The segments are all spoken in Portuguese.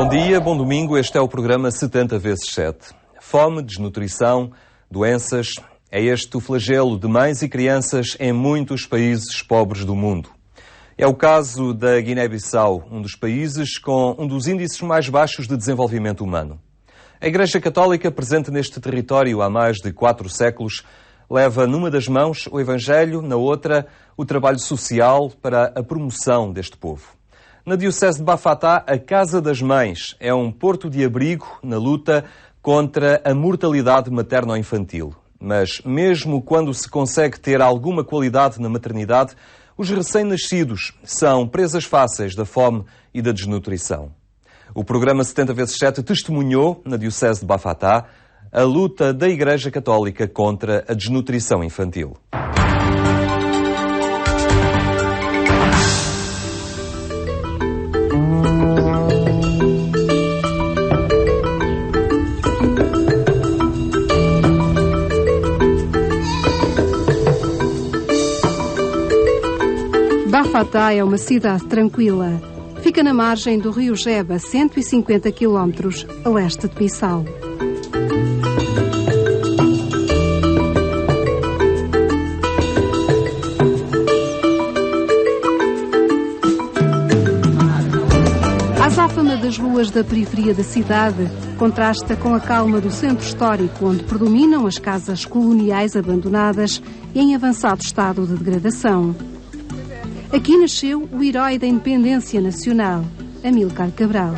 Bom dia, bom domingo. Este é o programa 70 vezes 7. Fome, desnutrição, doenças. É este o flagelo de mães e crianças em muitos países pobres do mundo. É o caso da Guiné-Bissau, um dos países com um dos índices mais baixos de desenvolvimento humano. A Igreja Católica, presente neste território há mais de 4 séculos, leva numa das mãos o Evangelho, na outra o trabalho social para a promoção deste povo. Na Diocese de Bafatá, a Casa das Mães é um porto de abrigo na luta contra a mortalidade materno-infantil. Mas mesmo quando se consegue ter alguma qualidade na maternidade, os recém-nascidos são presas fáceis da fome e da desnutrição. O programa 70 vezes 7 testemunhou, na Diocese de Bafatá, a luta da Igreja Católica contra a desnutrição infantil. Bafatá é uma cidade tranquila. Fica na margem do rio Jeba, 150 km a leste de Bissau. A azáfama das ruas da periferia da cidade contrasta com a calma do centro histórico, onde predominam as casas coloniais abandonadas e em avançado estado de degradação. Aqui nasceu o herói da independência nacional, Amílcar Cabral.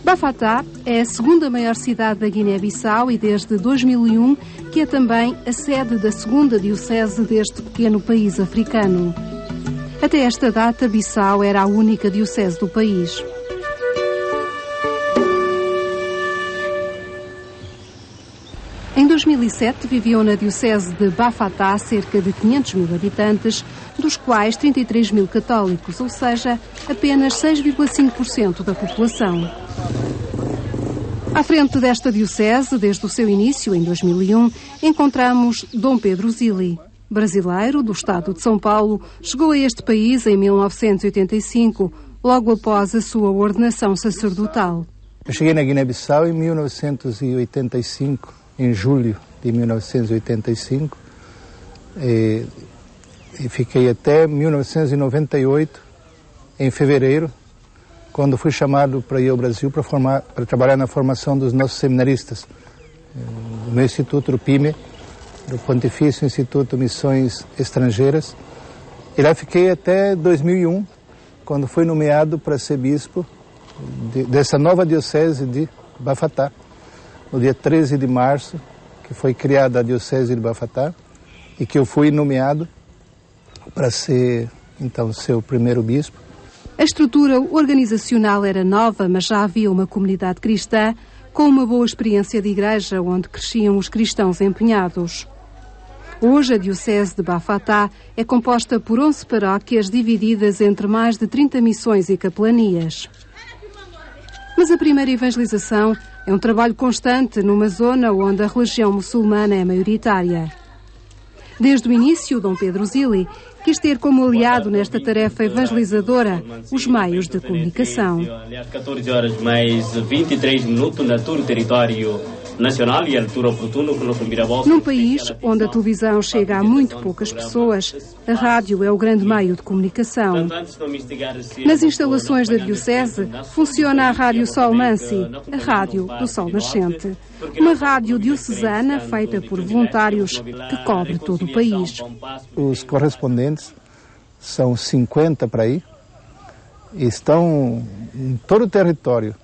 Bafatá é a segunda maior cidade da Guiné-Bissau e desde 2001 que é também a sede da segunda diocese deste pequeno país africano. Até esta data, Bissau era a única diocese do país. Em 2007 viviam na diocese de Bafatá cerca de 500 mil habitantes, dos quais 33 mil católicos, ou seja, apenas 6,5% da população. À frente desta diocese, desde o seu início, em 2001, encontramos Dom Pedro Zili. Brasileiro, do estado de São Paulo, chegou a este país em 1985, logo após a sua ordenação sacerdotal. Eu cheguei na Guiné-Bissau em 1985, em julho de 1985, e fiquei até 1998, em fevereiro, quando fui chamado para ir ao Brasil para trabalhar na formação dos nossos seminaristas, no meu instituto, do PIME, do Pontifício Instituto Missões Estrangeiras. E lá fiquei até 2001, quando fui nomeado para ser bispo dessa nova diocese de Bafatá. No dia 13 de março, que foi criada a Diocese de Bafatá, e que eu fui nomeado para ser, então, seu primeiro bispo. A estrutura organizacional era nova, mas já havia uma comunidade cristã com uma boa experiência de igreja, onde cresciam os cristãos empenhados. Hoje, a Diocese de Bafatá é composta por 11 paróquias divididas entre mais de 30 missões e capelanias. Mas a primeira evangelização é um trabalho constante numa zona onde a religião muçulmana é maioritária. Desde o início, Dom Pedro Zili quis ter como aliado nesta tarefa evangelizadora os meios de comunicação. Às 14 horas mais 23 minutos na todo o território nacional e a altura oportuna que nós miramos. Num país onde a televisão chega a muito poucas pessoas, a rádio é o grande meio de comunicação. Nas instalações da Diocese funciona a Rádio Sol Mansi, a rádio do Sol Nascente. Uma rádio diocesana feita por voluntários que cobre todo o país. Os correspondentes são 50 para aí e estão em todo o território.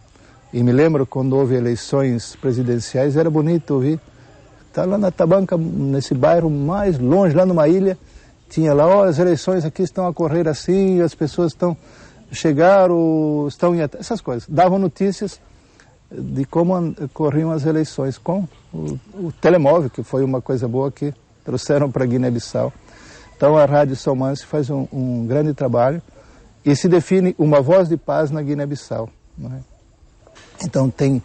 E me lembro quando houve eleições presidenciais, era bonito ouvir. Está lá na Tabanca, nesse bairro mais longe, lá numa ilha, tinha lá, as eleições aqui estão a correr assim, as pessoas chegaram, estão em... Essas coisas. Davam notícias de como corriam as eleições com o telemóvel, que foi uma coisa boa que trouxeram para Guiné-Bissau. Então a Rádio Sol Mansi faz um grande trabalho e se define uma voz de paz na Guiné-Bissau, não é? Então tem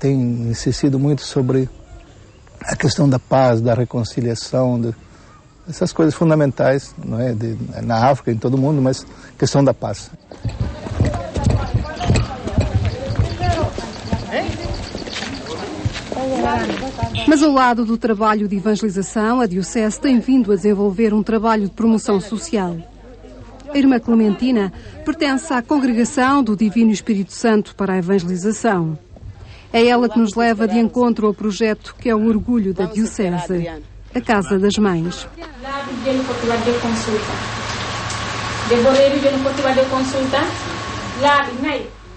insistido muito sobre a questão da paz, da reconciliação, essas coisas fundamentais, não é? Na África, em todo mundo, mas questão da paz. Mas ao lado do trabalho de evangelização, a Diocese tem vindo a desenvolver um trabalho de promoção social. A irmã Clementina pertence à Congregação do Divino Espírito Santo para a Evangelização. É ela que nos leva de encontro ao projeto que é o orgulho da Diocese, a Casa das Mães.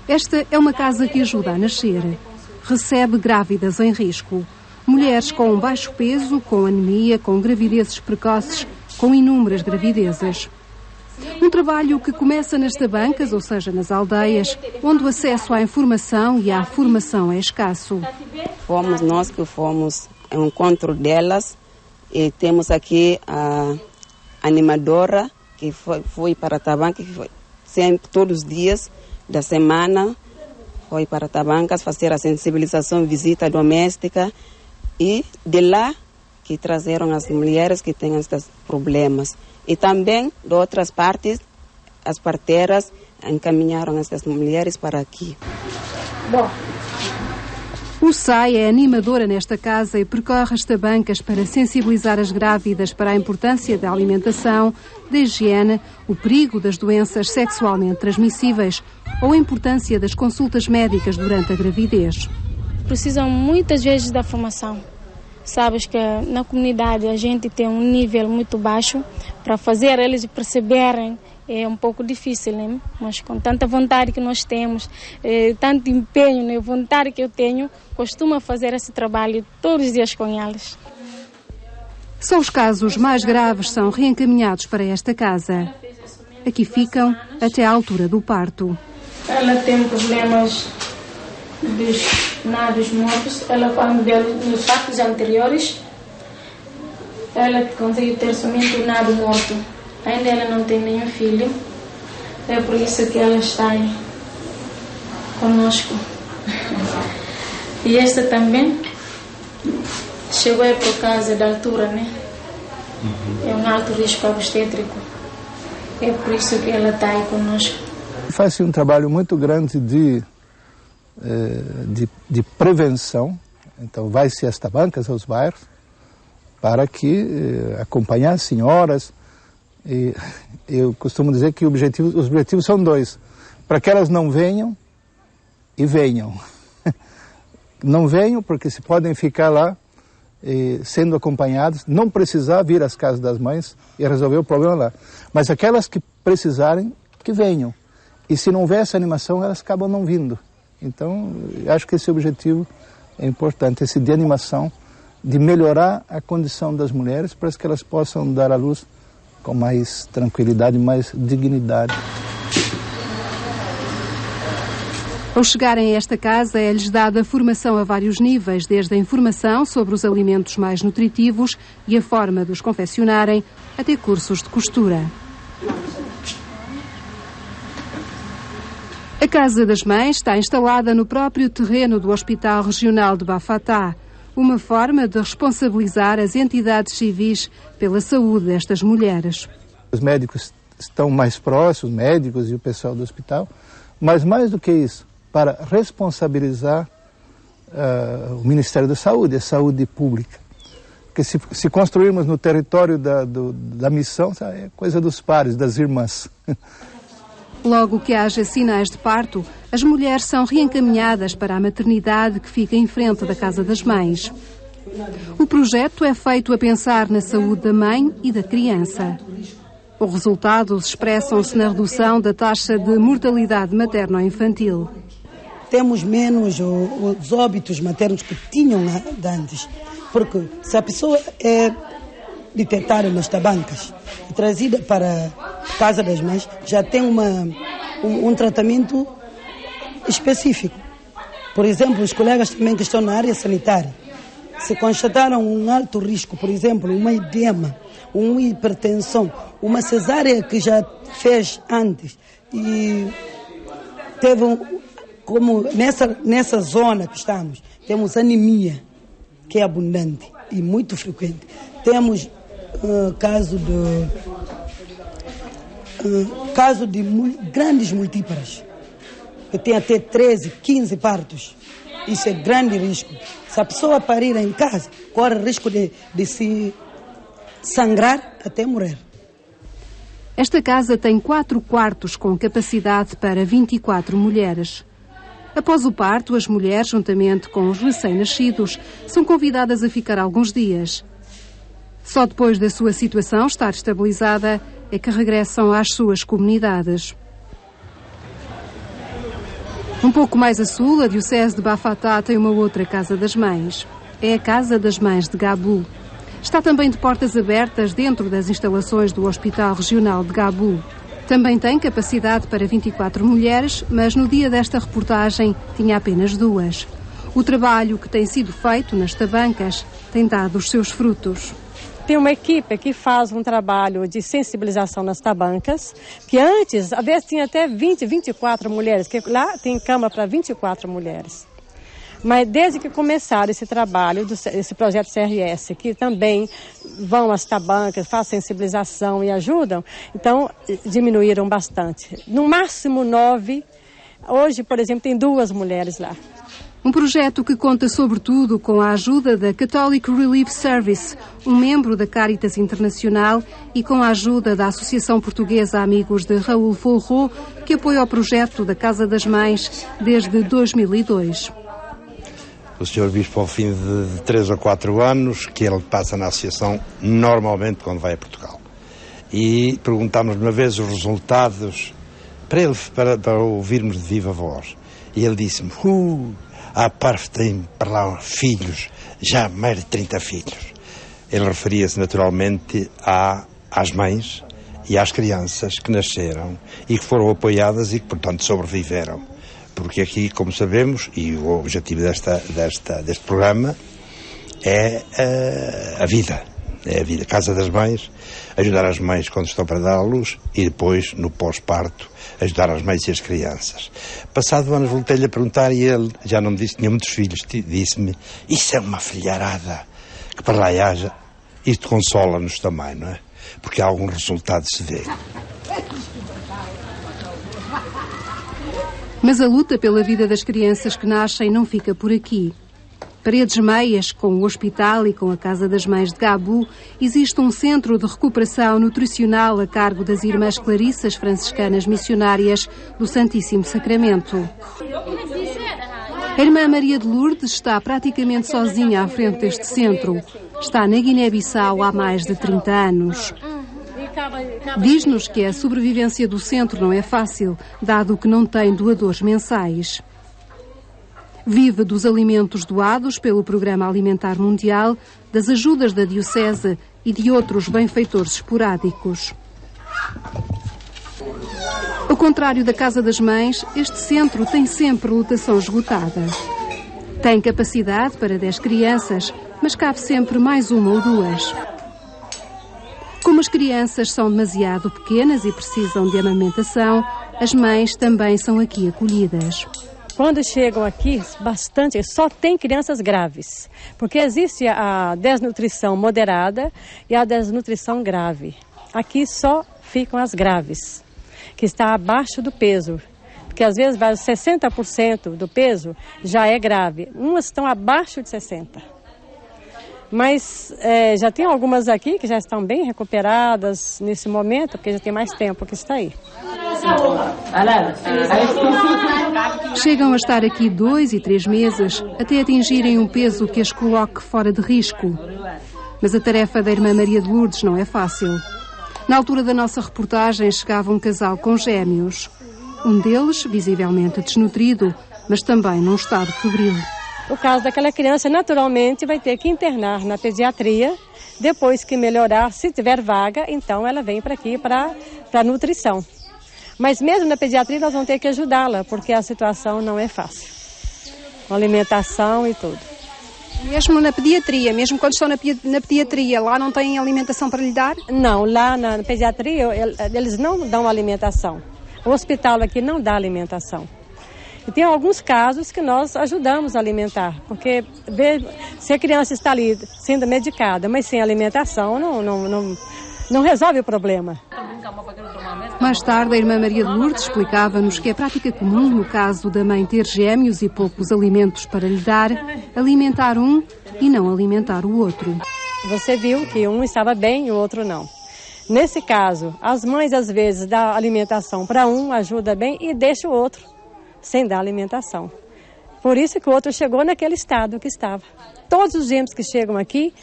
Esta é uma casa que ajuda a nascer. Recebe grávidas em risco. Mulheres com baixo peso, com anemia, com gravidezes precoces, com inúmeras gravidezes. Um trabalho que começa nas tabancas, ou seja, nas aldeias, onde o acesso à informação e à formação é escasso. Fomos nós que fomos ao encontro delas e temos aqui a animadora que foi para Tabancas, sempre, todos os dias da semana, foi para Tabancas fazer a sensibilização, visita doméstica e de lá que trazeram as mulheres que têm esses problemas. E também, de outras partes, as parteiras encaminharam essas mulheres para aqui. Bom. O SAI é animadora nesta casa e percorre as tabancas para sensibilizar as grávidas para a importância da alimentação, da higiene, o perigo das doenças sexualmente transmissíveis ou a importância das consultas médicas durante a gravidez. Precisam muitas vezes da formação. Sabes que na comunidade a gente tem um nível muito baixo, para fazer eles perceberem é um pouco difícil, né? Mas com tanta vontade que nós temos, tanto empenho, né? Vontade que eu tenho, costumo fazer esse trabalho todos os dias com elas. Só os casos mais graves são reencaminhados para esta casa. Aqui ficam até à altura do parto. Ela tem problemas dos nados mortos. Ela, quando deu nos partos anteriores, ela conseguiu ter somente o nado morto. Ainda ela não tem nenhum filho. É por isso que ela está aí conosco. E esta também chegou aí por causa da altura, né? É um alto risco obstétrico. É por isso que ela está aí conosco. Faz-se um trabalho muito grande de prevenção. Então vai-se às tabancas, aos bairros, para que acompanhar as senhoras. E eu costumo dizer que os objetivos são dois: para que elas não venham e venham. Não venham porque se podem ficar lá sendo acompanhadas, não precisar vir às casas das mães e resolver o problema lá. Mas aquelas que precisarem, que venham. E se não houver essa animação, elas acabam não vindo. Então, acho que esse objetivo é importante, esse de animação, de melhorar a condição das mulheres para que elas possam dar à luz com mais tranquilidade, mais dignidade. Ao chegarem a esta casa, é-lhes dada formação a vários níveis, desde a informação sobre os alimentos mais nutritivos e a forma de os confeccionarem, até cursos de costura. A Casa das Mães está instalada no próprio terreno do Hospital Regional de Bafatá, uma forma de responsabilizar as entidades civis pela saúde destas mulheres. Os médicos estão mais próximos, os médicos e o pessoal do hospital, mas mais do que isso, para responsabilizar o Ministério da Saúde, a saúde pública. Porque se construirmos no território da missão, é coisa dos pares, das irmãs. Logo que haja sinais de parto, as mulheres são reencaminhadas para a maternidade que fica em frente da Casa das Mães. O projeto é feito a pensar na saúde da mãe e da criança. Os resultados expressam-se na redução da taxa de mortalidade materno-infantil. Temos menos os óbitos maternos que tinham antes, porque se a pessoa é detectada nas tabancas e trazida para a Casa das Mães, já tem um tratamento específico. Por exemplo, os colegas também que estão na área sanitária, se constataram um alto risco, por exemplo, uma edema, uma hipertensão, uma cesárea que já fez antes e teve como nessa zona que estamos, temos anemia, que é abundante e muito frequente. Temos caso de grandes multíparas, que tem até 13, 15 partos. isso é grande risco. Se a pessoa parir em casa, corre risco de se sangrar até morrer. Esta casa tem 4 quartos com capacidade para 24 mulheres. Após o parto, as mulheres, juntamente com os recém-nascidos, são convidadas a ficar alguns dias. Só depois da sua situação estar estabilizada é que regressam às suas comunidades. Um pouco mais a sul, a Diocese de Bafatá tem uma outra Casa das Mães. É a Casa das Mães de Gabu. Está também de portas abertas dentro das instalações do Hospital Regional de Gabu. Também tem capacidade para 24 mulheres, mas no dia desta reportagem tinha apenas 2. O trabalho que tem sido feito nas tabancas tem dado os seus frutos. Tem uma equipe que faz um trabalho de sensibilização nas tabancas, que antes, às vezes, tinha até 20, 24 mulheres, que lá tem cama para 24 mulheres. Mas desde que começaram esse trabalho, esse projeto CRS, que também vão às tabancas, fazem sensibilização e ajudam, então diminuíram bastante. No máximo 9, hoje, por exemplo, tem 2 mulheres lá. Um projeto que conta sobretudo com a ajuda da Catholic Relief Service, um membro da Caritas Internacional, e com a ajuda da Associação Portuguesa Amigos de Raul Folro, que apoia o projeto da Casa das Mães desde 2002. O Sr. Bispo, ao fim de 3 ou 4 anos, que ele passa na associação normalmente quando vai a Portugal. E perguntámos uma vez os resultados para ouvirmos de viva voz. E ele disse-me, a PARF tem para lá filhos, já mais de 30 filhos. Ele referia-se naturalmente às mães e às crianças que nasceram e que foram apoiadas e que, portanto, sobreviveram. Porque aqui, como sabemos, e o objetivo deste programa é a vida. É a vida. Casa das Mães, ajudar as mães quando estão para dar à luz e depois, no pós-parto, ajudar as mães e as crianças. Passado anos voltei-lhe a perguntar e ele já não me disse que tinha muitos filhos. Disse-me, isso é uma filharada que para lá haja. Isto consola-nos também, não é? Porque algum resultado se vê. Mas a luta pela vida das crianças que nascem não fica por aqui. Paredes Meias, com o hospital e com a Casa das Mães de Gabu, existe um centro de recuperação nutricional a cargo das Irmãs Clarissas Franciscanas Missionárias do Santíssimo Sacramento. A Irmã Maria de Lourdes está praticamente sozinha à frente deste centro. Está na Guiné-Bissau há mais de 30 anos. Diz-nos que a sobrevivência do centro não é fácil, dado que não tem doadores mensais. Vive dos alimentos doados pelo Programa Alimentar Mundial, das ajudas da Diocese e de outros benfeitores esporádicos. Ao contrário da Casa das Mães, este centro tem sempre lotação esgotada. Tem capacidade para 10 crianças, mas cabe sempre mais 1 ou 2. Como as crianças são demasiado pequenas e precisam de amamentação, as mães também são aqui acolhidas. Quando chegam aqui, bastante, só tem crianças graves, porque existe a desnutrição moderada e a desnutrição grave. Aqui só ficam as graves, que está abaixo do peso, porque às vezes 60% do peso já é grave, umas estão abaixo de 60%. Mas já tem algumas aqui que já estão bem recuperadas nesse momento, porque já tem mais tempo que está aí. Chegam a estar aqui 2 e 3 meses até atingirem um peso que as coloque fora de risco. Mas a tarefa da Irmã Maria de Lourdes não é fácil. Na altura da nossa reportagem chegava um casal com gêmeos. Um deles, visivelmente desnutrido, mas também num estado febril. O caso daquela criança, naturalmente, vai ter que internar na pediatria. Depois que melhorar, se tiver vaga, então ela vem para aqui para nutrição. Mas mesmo na pediatria nós vamos ter que ajudá-la, porque a situação não é fácil. Com alimentação e tudo. Mesmo na pediatria, mesmo quando estão na pediatria, lá não têm alimentação para lhe dar? Não, lá na pediatria eles não dão alimentação. O hospital aqui não dá alimentação. E tem alguns casos que nós ajudamos a alimentar, porque se a criança está ali sendo medicada, mas sem alimentação, não resolve o problema. Mais tarde, a irmã Maria de Lourdes explicava-nos que é prática comum, no caso da mãe ter gêmeos e poucos alimentos para lhe dar, alimentar um e não alimentar o outro. Você viu que um estava bem e o outro não. Nesse caso, as mães às vezes dão alimentação para um, ajuda bem e deixa o outro sem dar alimentação. Por isso que o outro chegou naquele estado que estava. Todos os gêmeos que chegam aqui,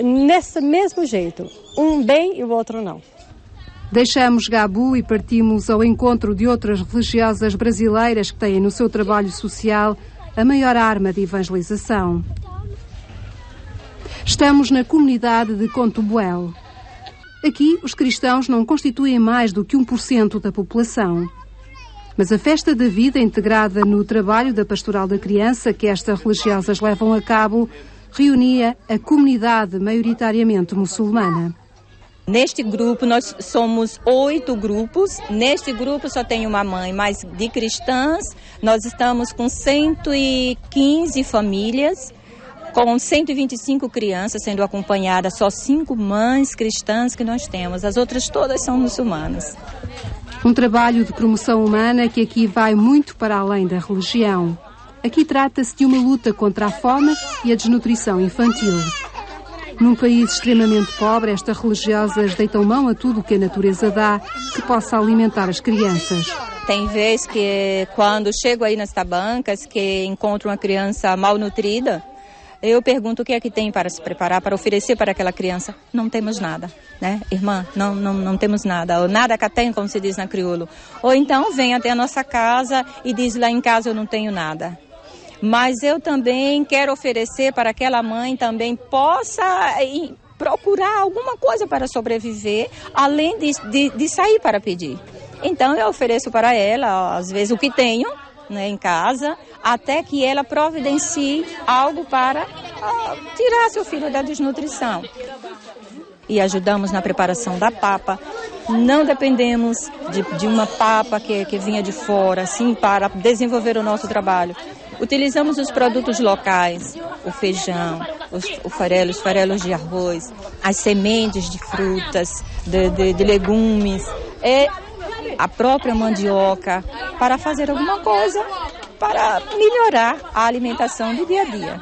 nesse mesmo jeito, um bem e o outro não. Deixamos Gabu e partimos ao encontro de outras religiosas brasileiras que têm no seu trabalho social a maior arma de evangelização. Estamos na comunidade de Contubuel. Aqui, os cristãos não constituem mais do que 1% da população. Mas a festa da vida, integrada no trabalho da Pastoral da Criança que estas religiosas levam a cabo, reunia a comunidade maioritariamente muçulmana. Neste grupo, nós somos 8 grupos. Neste grupo só tem uma mãe, mas de cristãs, nós estamos com 115 famílias, com 125 crianças sendo acompanhadas, só 5 mães cristãs que nós temos. As outras todas são muçulmanas. Um trabalho de promoção humana que aqui vai muito para além da religião. Aqui trata-se de uma luta contra a fome e a desnutrição infantil. Num país extremamente pobre, estas religiosas deitam mão a tudo o que a natureza dá que possa alimentar as crianças. Tem vezes que quando chego aí nas tabancas que encontro uma criança mal nutrida, eu pergunto o que é que tem para se preparar, para oferecer para aquela criança. Não temos nada, né? Irmã, não temos nada. Ou nada que tem, como se diz na crioulo. Ou então vem até a nossa casa e diz lá em casa eu não tenho nada. Mas eu também quero oferecer para que aquela mãe também possa procurar alguma coisa para sobreviver, além de sair para pedir. Então eu ofereço para ela, às vezes, o que tenho, né, em casa, até que ela providencie algo para tirar seu filho da desnutrição. E ajudamos na preparação da papa. Não dependemos de uma papa que vinha de fora, assim, para desenvolver o nosso trabalho. Utilizamos os produtos locais, o feijão, os farelos de arroz, as sementes de frutas, de legumes, e a própria mandioca, para fazer alguma coisa para melhorar a alimentação do dia a dia.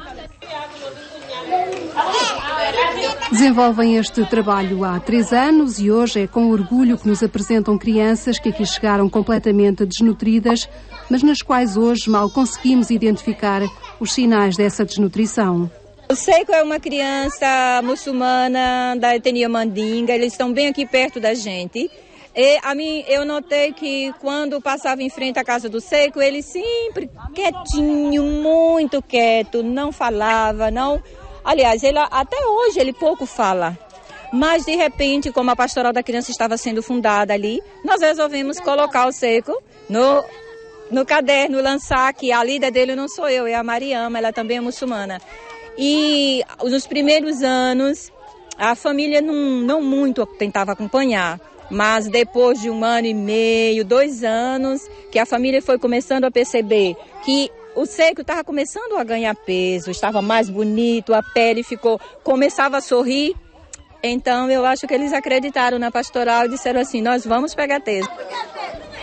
Desenvolvem este trabalho há 3 anos e hoje é com orgulho que nos apresentam crianças que aqui chegaram completamente desnutridas, mas nas quais hoje mal conseguimos identificar os sinais dessa desnutrição. O Seiko é uma criança muçulmana da etnia Mandinga, eles estão bem aqui perto da gente. E eu notei que quando passava em frente à casa do Seiko, ele sempre quietinho, muito quieto, não falava, não... Aliás, até hoje ele pouco fala. Mas, de repente, como a Pastoral da Criança estava sendo fundada ali, nós resolvemos colocar o Seiko no caderno, lançar que a líder dele não sou eu, é a Mariama, ela também é muçulmana. E nos primeiros anos, a família não muito tentava acompanhar. Mas depois de 1 ano e meio, 2 anos, que a família foi começando a perceber que o Seiko estava começando a ganhar peso, estava mais bonito, a pele começava a sorrir. Então eu acho que eles acreditaram na pastoral e disseram assim, nós vamos pegar texto.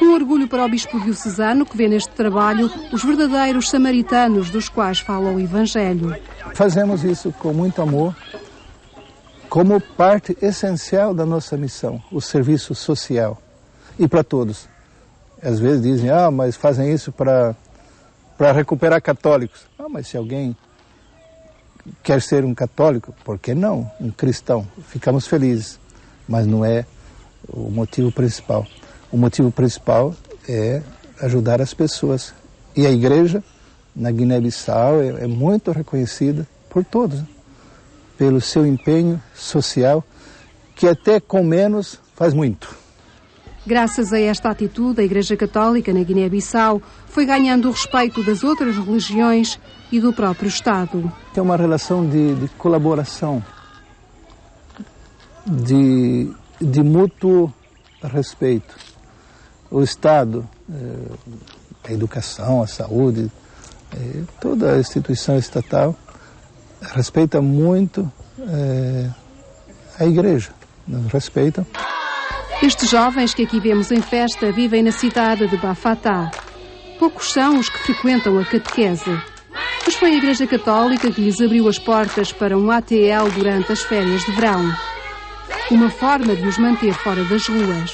Um orgulho para o bispo diocesano que vê neste trabalho os verdadeiros samaritanos dos quais fala o Evangelho. Fazemos isso com muito amor, como parte essencial da nossa missão, o serviço social. E para todos. Às vezes dizem, mas fazem isso para recuperar católicos. Mas se alguém quer ser um católico, por que não? Um cristão. Ficamos felizes. Mas não é o motivo principal. O motivo principal é ajudar as pessoas. E a igreja, na Guiné-Bissau, é muito reconhecida por todos, pelo seu empenho social, que até com menos faz muito. Graças a esta atitude, a Igreja Católica na Guiné-Bissau foi ganhando o respeito das outras religiões e do próprio Estado. Tem uma relação de colaboração, de mútuo respeito. O Estado, a educação, a saúde, toda a instituição estatal respeita muito a Igreja, nos respeitam. Estes jovens que aqui vemos em festa vivem na cidade de Bafatá. Poucos são os que frequentam a catequese. Mas foi a Igreja Católica que lhes abriu as portas para um ATL durante as férias de verão. Uma forma de os manter fora das ruas.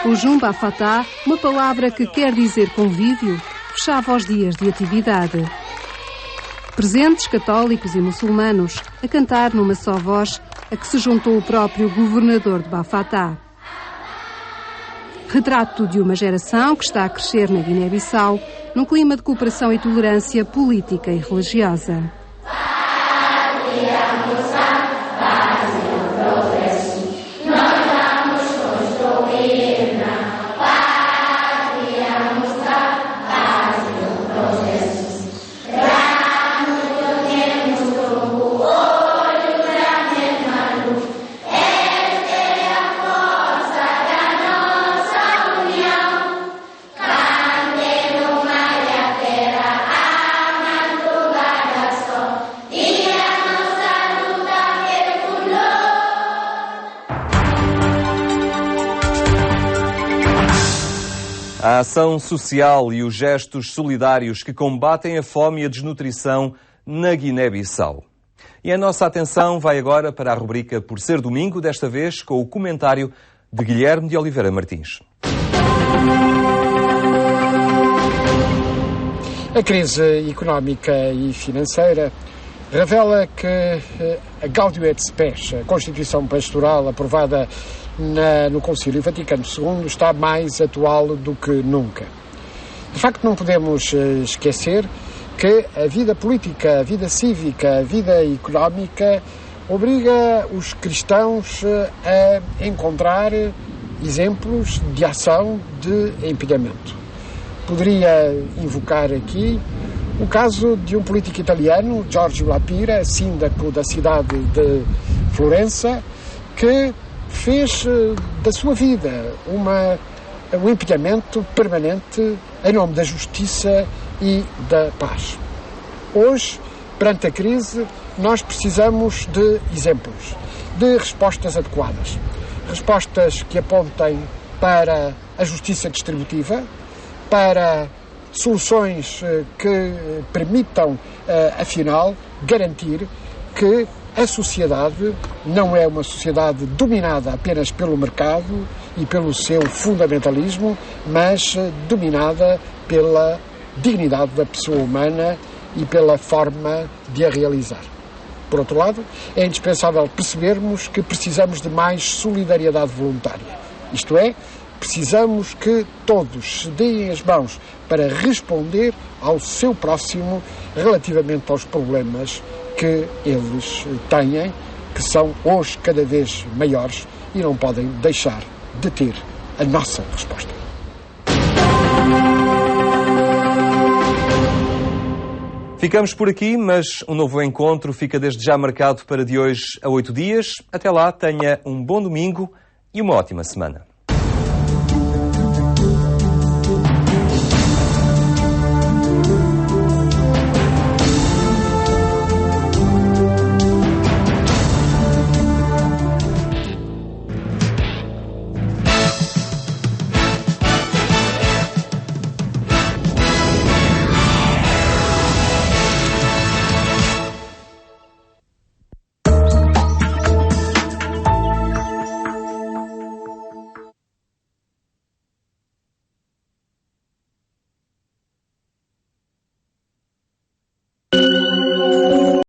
O Jumba Fatá, uma palavra que quer dizer convívio, fechava os dias de atividade. Presentes católicos e muçulmanos a cantar numa só voz, a que se juntou o próprio governador de Bafatá. Retrato de uma geração que está a crescer na Guiné-Bissau, num clima de cooperação e tolerância política e religiosa. A ação social e os gestos solidários que combatem a fome e a desnutrição na Guiné-Bissau. E a nossa atenção vai agora para a rubrica Por Ser Domingo, desta vez com o comentário de Guilherme de Oliveira Martins. A crise económica e financeira revela que a Gaudium et Spes, a Constituição Pastoral aprovada no Concílio Vaticano II, está mais atual do que nunca. De facto, não podemos esquecer que a vida política, a vida cívica, a vida económica obriga os cristãos a encontrar exemplos de ação, de empenhamento. Poderia invocar aqui o caso de um político italiano, Giorgio La Pira, síndaco da cidade de Florença, que fez da sua vida um empenhamento permanente em nome da justiça e da paz. Hoje, perante a crise, nós precisamos de exemplos, de respostas adequadas. Respostas que apontem para a justiça distributiva, para soluções que permitam, afinal, garantir que a sociedade não é uma sociedade dominada apenas pelo mercado e pelo seu fundamentalismo, mas dominada pela dignidade da pessoa humana e pela forma de a realizar. Por outro lado, é indispensável percebermos que precisamos de mais solidariedade voluntária. Isto é, precisamos que todos se deem as mãos para responder ao seu próximo relativamente aos problemas que eles têm, que são hoje cada vez maiores e não podem deixar de ter a nossa resposta. Ficamos por aqui, mas um novo encontro fica desde já marcado para de hoje a 8 dias. Até lá, tenha um bom domingo e uma ótima semana.